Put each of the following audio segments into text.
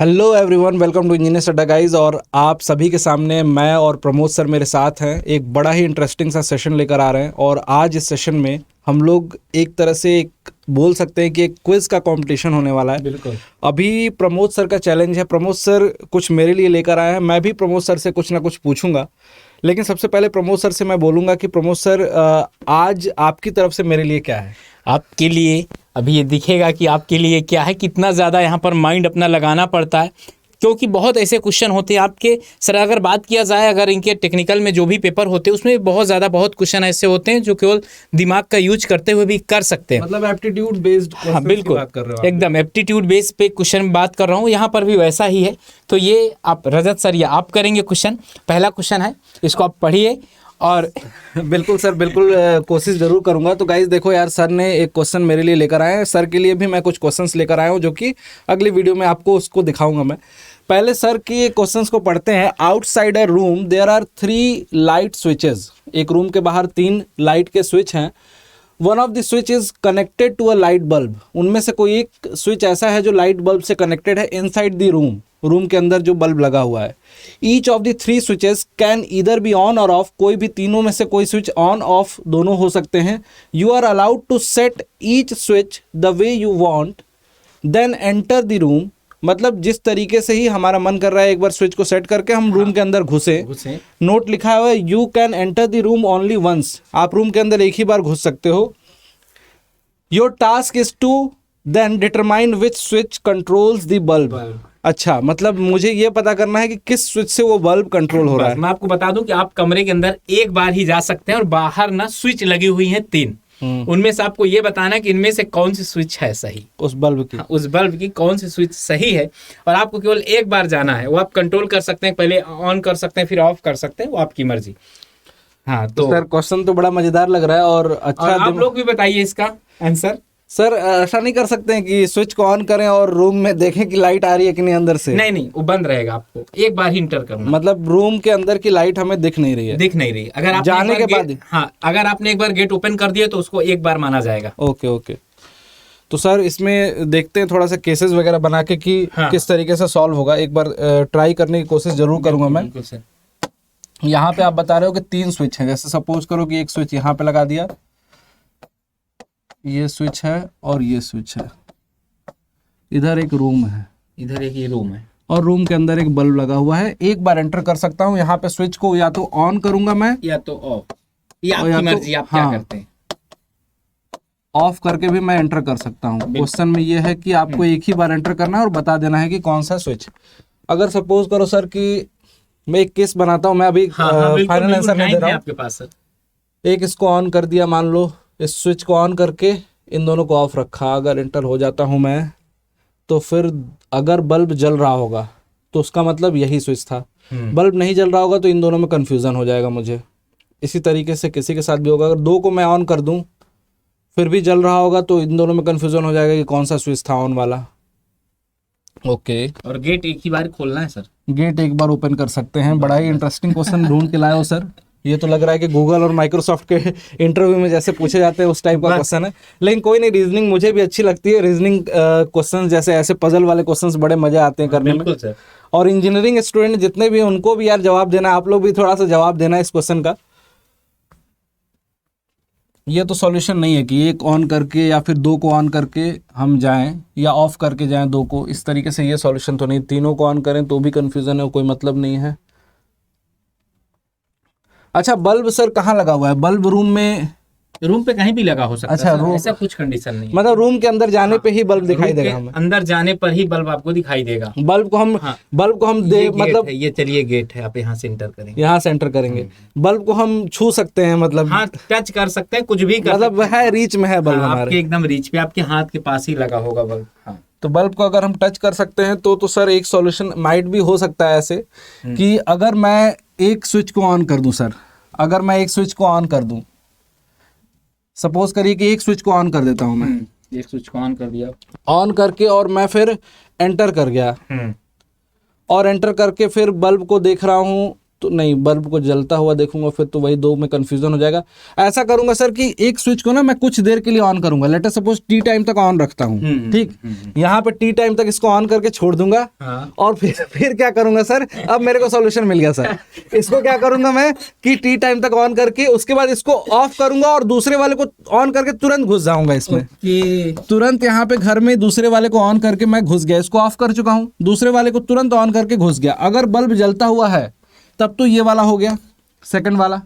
Hello everyone, welcome to Engineers Adda guys. और आप सभी के सामने मैं और प्रमोद सर मेरे साथ हैं। एक बड़ा ही इंटरेस्टिंग सा सेशन लेकर आ रहे हैं और आज इस सेशन में हम लोग एक तरह से एक बोल सकते हैं कि एक क्विज का कंपटीशन होने वाला है। बिल्कुल। अभी प्रमोद सर का चैलेंज है। प्रमोद सर कुछ मेरे लिए लेकर आए हैं, मैं भी प्रमोद सर से कुछ ना कुछ पूछूंगा। लेकिन सबसे पहले प्रमोद सर से मैं बोलूँगा कि प्रमोद सर, आज आपकी तरफ से मेरे लिए क्या है? आपके लिए अभी ये दिखेगा कि आपके लिए क्या है, कितना ज़्यादा यहाँ पर माइंड अपना लगाना पड़ता है, क्योंकि बहुत ऐसे क्वेश्चन होते हैं आपके। सर अगर बात किया जाए, अगर इनके टेक्निकल में जो भी पेपर होते हैं उसमें बहुत क्वेश्चन ऐसे होते हैं जो केवल दिमाग का यूज करते हुए भी कर सकते हैं। मतलब एप्टीट्यूड बेस्ड हाँ बिल्कुल, बात कर रहे हो? एकदम एप्टीट्यूड बेस पे क्वेश्चन बात कर रहा हूँ। यहाँ पर भी वैसा ही है। तो ये आप रजत सर, ये आप करेंगे क्वेश्चन। पहला क्वेश्चन है, इसको आप पढ़िए। और बिल्कुल सर, बिल्कुल कोशिश जरूर करूंगा। तो गाइज देखो यार, सर ने एक क्वेश्चन मेरे लिए लेकर आए हैं। सर के लिए भी मैं कुछ क्वेश्चंस लेकर आया हूं जो कि अगली वीडियो में आपको उसको दिखाऊंगा मैं। पहले सर के क्वेश्चंस को पढ़ते हैं। Outside a room there are 3 light switches. एक रूम के बाहर 3 लाइट के स्विच हैं। One of the switch is connected to a light bulb. उनमें से कोई एक स्विच ऐसा है जो लाइट बल्ब से कनेक्टेड है इनसाइड द रूम। रूम के अंदर जो बल्ब लगा हुआ है। Each of the 3 switches can either be on और ऑफ। कोई भी तीनों में से कोई स्विच ऑन ऑफ दोनों हो सकते हैं। You are allowed to set each switch the way you want, then enter the room. मतलब जिस तरीके से ही हमारा मन कर रहा है, एक बार स्विच को सेट करके हम रूम के अंदर घुसे। नोट लिखा हुआ है, you can enter the room only once. आप रूम के अंदर एक ही बार घुस सकते हो। Your task is to then determine which switch controls the bulb. अच्छा, मतलब मुझे ये पता करना है कि किस स्विच से वो बल्ब कंट्रोल हो रहा है। मैं आपको बता दूं कि आप कमरे के अंदर एक बार ही जा सकते हैं और बाहर ना स्विच लगी हुई हैं 3। उनमें से आपको ये बताना है कि इनमें से कौन सी स्विच है सही, उस बल्ब की। हाँ, उस बल्ब की कौन सी स्विच सही है। और आपको केवल एक बार जाना है। वो आप कंट्रोल कर सकते हैं, पहले ऑन कर सकते हैं, फिर ऑफ कर सकते हैं, वो आपकी मर्जी। हाँ तो सर क्वेश्चन तो बड़ा मजेदार लग रहा है और अच्छा। और आप लोग भी बताइए इसका आंसर। सर ऐसा नहीं कर सकते हैं कि स्विच को ऑन करें और रूम में देखें कि लाइट आ रही है कि नहीं अंदर से? नहीं, वो बंद रहेगा। आपको एक बार ही इंटर करना। मतलब रूम के अंदर की लाइट हमें दिख नहीं रही है? दिख नहीं रही। अगर आप जाने के बाद, हाँ, अगर आपने एक बार गेट ओपन कर दिया तो उसको एक बार माना जाएगा। ओके। तो सर इसमें देखते हैं थोड़ा सा केसेस वगैरह बना के कि किस तरीके से सॉल्व होगा। एक बार ट्राई करने की कोशिश जरूर करूंगा मैं। यहाँ पे आप बता रहे हो कि 3 स्विच हैं। जैसे सपोज करो कि एक स्विच यहाँ पे लगा दिया, ये स्विच है और ये स्विच है। इधर एक रूम है, इधर एक ये रूम है और रूम के अंदर एक बल्ब लगा हुआ है। एक बार एंटर कर सकता हूँ। यहाँ पे स्विच को या तो ऑन करूंगा मैं, या तो ऑफ, या आपकी मर्जी, आप क्या करते हैं। ऑफ करके भी मैं एंटर कर सकता हूँ। क्वेश्चन में ये है कि आपको एक ही बार एंटर करना है और बता देना है कि कौन सा स्विच। अगर सपोज करो सर कि मैं एक केस बनाता हूँ, मैं अभी फाइनल आंसर नहीं दे रहा हूँ आपके पास सर। एक इसको ऑन कर दिया, मान लो इस स्विच को ऑन करके इन दोनों को ऑफ रखा। अगर एंटर हो जाता हूं मैं, तो फिर अगर बल्ब जल रहा होगा तो उसका मतलब यही स्विच था। बल्ब नहीं जल रहा होगा तो इन दोनों में कंफ्यूजन हो जाएगा मुझे। इसी तरीके से किसी के साथ भी होगा। अगर 2 को मैं ऑन कर दूं फिर भी जल रहा होगा तो इन दोनों में कंफ्यूजन हो जाएगा कि कौन सा स्विच था ऑन वाला। ओके। और गेट एक ही बार खोलना है सर। गेट एक बार ओपन कर सकते हैं। बड़ा ही इंटरेस्टिंग क्वेश्चन ढूंढ के लाए हो सर। ये तो लग रहा है कि गूगल और माइक्रोसॉफ्ट के इंटरव्यू में जैसे पूछे जाते हैं उस टाइप का क्वेश्चन है। लेकिन कोई नहीं, रीजनिंग मुझे भी अच्छी लगती है। रीजनिंग क्वेश्चन जैसे ऐसे पजल वाले क्वेश्चंस बड़े मजा आते हैं करने में। सर। और इंजीनियरिंग स्टूडेंट जितने भी हैं उनको भी यार जवाब देना, आप लोग भी थोड़ा सा जवाब देना इस क्वेश्चन का। ये तो सॉल्यूशन नहीं है कि एक ऑन करके या फिर 2 को ऑन करके हम जाएं या ऑफ करके जाएं 2 को। इस तरीके से ये सॉल्यूशन तो नहीं। तीनों को ऑन करें तो भी कंफ्यूजन है, कोई मतलब नहीं है। अच्छा, बल्ब सर कहाँ लगा हुआ है? बल्ब रूम पे कहीं भी लगा हो सकता है। अच्छा, ऐसा कुछ कंडीशन नहीं। मतलब रूम के अंदर जाने पे ही बल्ब दिखाई देगा हमें? अंदर जाने पर ही बल्ब आपको दिखाई देगा। बल्ब को हम मतलब ये चलिए गेट है, आप यहाँ से एंटर करेंगे। यहाँ से एंटर करेंगे। बल्ब को हम छू सकते हैं, मतलब हाँ, टच कर सकते हैं, कुछ भी कर मतलब है रीच में है बल्ब हमारे। आपके एकदम रीच पे, आपके हाथ के पास ही लगा होगा बल्ब। हाँ, तो बल्ब को अगर हम टच कर सकते हैं तो सर एक सॉल्यूशन माइट भी हो सकता है ऐसे कि अगर मैं एक स्विच को ऑन कर दूं सर, अगर मैं एक स्विच को ऑन कर दूं, सपोज करिए कि एक स्विच को ऑन कर देता हूं मैं। एक स्विच को ऑन कर दिया, ऑन करके और मैं फिर एंटर कर गया और एंटर करके फिर बल्ब को देख रहा हूं तो नहीं, बल्ब को जलता हुआ देखूंगा फिर तो वही दो में कंफ्यूजन हो जाएगा। ऐसा करूंगा सर कि एक स्विच को ना मैं कुछ देर के लिए ऑन करूंगा, let us suppose T time तक ऑन रखता हूँ, ठीक, यहाँ पे टी टाइम तक इसको ऑन करके छोड़ दूंगा। और फिर क्या करूंगा सर, अब मेरे को सॉल्यूशन मिल गया सर। इसको क्या करूंगा मैं कि टी टाइम तक ऑन करके उसके बाद इसको ऑफ करूंगा और दूसरे वाले को ऑन करके तुरंत घुस जाऊंगा इसमें। तुरंत यहाँ पे घर में दूसरे वाले को ऑन करके मैं घुस गया, इसको ऑफ कर चुका हूँ, दूसरे वाले को तुरंत ऑन करके घुस गया। अगर बल्ब जलता हुआ है तब तो ये वाला हो गया, सेकंड वाला।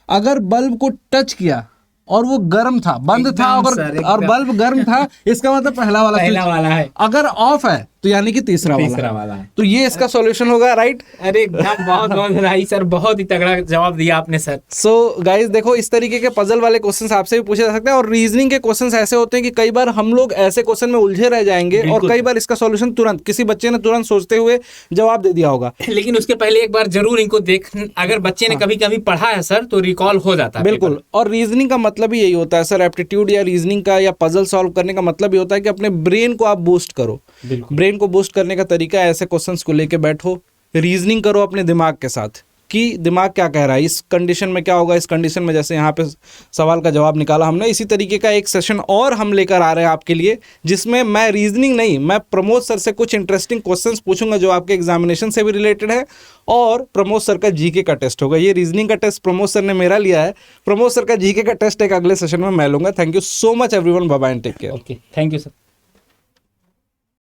अगर बल्ब को टच किया और वो गर्म था, बंद था, अगर और बल्ब गर्म था, इसका मतलब पहला वाला है। अगर ऑफ है तो यानी कि तीसरा वाला है। तो ये इसका सॉल्यूशन होगा, राइट? अरे एकदम बहुत बधाई सर, बहुत ही तगड़ा जवाब दिया आपने सर। सो गाइस देखो, इस तरीके के पजल वाले क्वेश्चंस आपसे भी पूछे जा सकते हैं। और रीजनिंग के क्वेश्चंस ऐसे होते हैं कि कई बार हम लोग ऐसे क्वेश्चन में उलझे रह जाएंगे और कई बार इसका सॉल्यूशन तुरंत किसी बच्चे ने तुरंत सोचते हुए जवाब दे दिया होगा। लेकिन उसके पहले एक बार जरूर इनको देख, अगर बच्चे ने कभी कभी पढ़ा है सर तो रिकॉल हो जाता है। बिल्कुल। और रीजनिंग का मतलब ही यही होता है सर, एप्टीट्यूड या रीजनिंग का या पजल सॉल्व करने का मतलब ही होता है कि अपने ब्रेन को आप बूस्ट करो। ब्रेन को बूस्ट करने का तरीका है ऐसे क्वेश्चंस को लेके बैठो, रीजनिंग करो अपने दिमाग के साथ कि दिमाग क्या कह रहा है, इस कंडीशन में क्या होगा, इस कंडीशन में, जैसे यहाँ पे सवाल का जवाब निकाला हमने। इसी तरीके का एक सेशन और हम लेकर आ रहे हैं आपके लिए, जिसमें मैं रीजनिंग नहीं, मैं प्रमोद सर से कुछ इंटरेस्टिंग क्वेश्चंस पूछूंगा जो आपके एग्जामिनेशन से भी रिलेटेड है, और प्रमोद सर का जीके का टेस्ट होगा। ये रीजनिंग का टेस्ट प्रमोद सर ने मेरा लिया है, प्रमोद सर का जीके का टेस्ट एक अगले सेशन में मैं लूंगा। Thank you so much everyone, bye bye and take care. Okay, thank you sir.